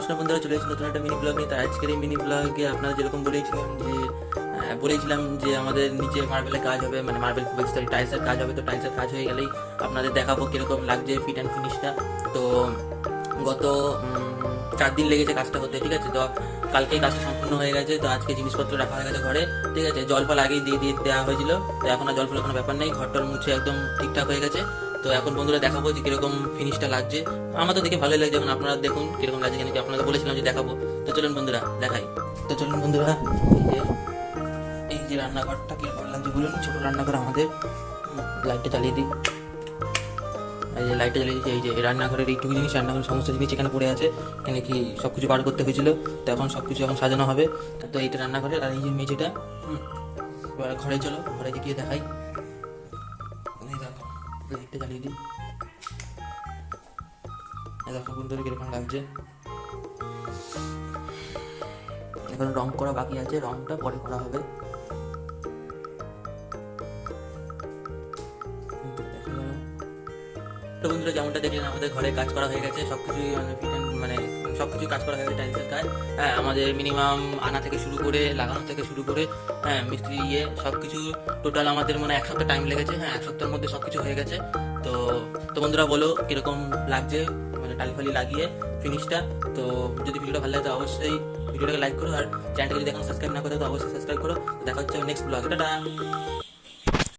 নমস্কার বন্ধুরা, চলে এসেছি নতুন একটা মিনি ব্লগ নিয়ে। তো আজকের এই মিনি ব্লগে আপনারা যেরকম বলেছিলাম যে আমাদের নিচে মার্বেলের কাজ হবে, মানে মার্বেল সরি টাইলসের কাজ হবে। তো টাইলসের কাজ হয়ে গেলেই আপনাদের দেখাবো কিরকম লাগছে ফিট অ্যান্ড ফিনিশটা। তো গত 4 দিন লেগেছে কাজটা হতে, ঠিক আছে। তো কালকেই কাজটা সম্পূর্ণ হয়ে গেছে। তো আজকে জিনিসপত্র রাখা হয়ে গেছে ঘরে, ঠিক আছে। জল ফল আগেই দিয়ে দেওয়া হয়েছিল, তো এখন আর জল ফলের কোনো ব্যাপার নেই। ঘরটার মুছে একদম ঠিকঠাক হয়ে গেছে। তো এখন বন্ধুরা দেখাবো যে কিরকম ফিনিশটা লাগছে। আমার তো দেখে ভালোই লাগছে, এখন আপনারা দেখুন কিরকম লাগছে, কেন কি আপনাদের বলেছিলাম যে দেখাবো। তো চলুন বন্ধুরা দেখাই। তো চলুন বন্ধুরা, এই যে রান্নাঘরটা কিরকম লাগছে বলুন। ছোট রান্নাঘর আমাদের। লাইটটা চালিয়ে দিই। এই যে লাইটটা জ্বালিয়ে দিয়েছি। এই যে রান্নাঘরের এইটুকু জিনিস, রান্নাঘরের সমস্ত জিনিস এখানে পড়ে আছে। এখানে কি সব কিছু বার করতে হয়েছিল, তো এখন সব কিছু এখন সাজানো হবে। তো এইটা রান্নাঘরের, আর এই যে মেঝেটা। এবার ঘরে চলো, ঘরে গিয়ে দেখাই। এই দেখো, লাইটটা জ্বালিয়ে দিই। দেখো বন্ধুরা কিরকম লাগছে। এখন রং করা বাকি আছে, রংটা পরে করা হবে। তো বন্ধুরা যেমনটা দেখলেন, আমাদের ঘরে কাজ করা হয়ে গেছে সবকিছুই, মানে সবকিছুই কাজ করা হয়ে গেছে টাইলসের কাজ। হ্যাঁ, আমাদের মিনিমাম আনা থেকে শুরু করে লাগানো থেকে শুরু করে মিস্ত্রি সবকিছু টোটাল আমাদের মানে 1 সপ্তাহ টাইম লেগেছে। হ্যাঁ, 1 সপ্তাহের মধ্যে সবকিছু হয়ে গেছে। তো তো বন্ধুরা বলো কিরকম লাগছে, মানে টাইল ফালি লাগিয়ে ফিনিশটা। তো যদি ভিডিওটা ভালো লাগে তো অবশ্যই ভিডিওটাকে লাইক করো, আর চ্যানেলটাকে যদি এখন সাবস্ক্রাইব না করো তো অবশ্যই সাবস্ক্রাইব করো। দেখা হচ্ছে নেক্সট ব্লগে। টাটা।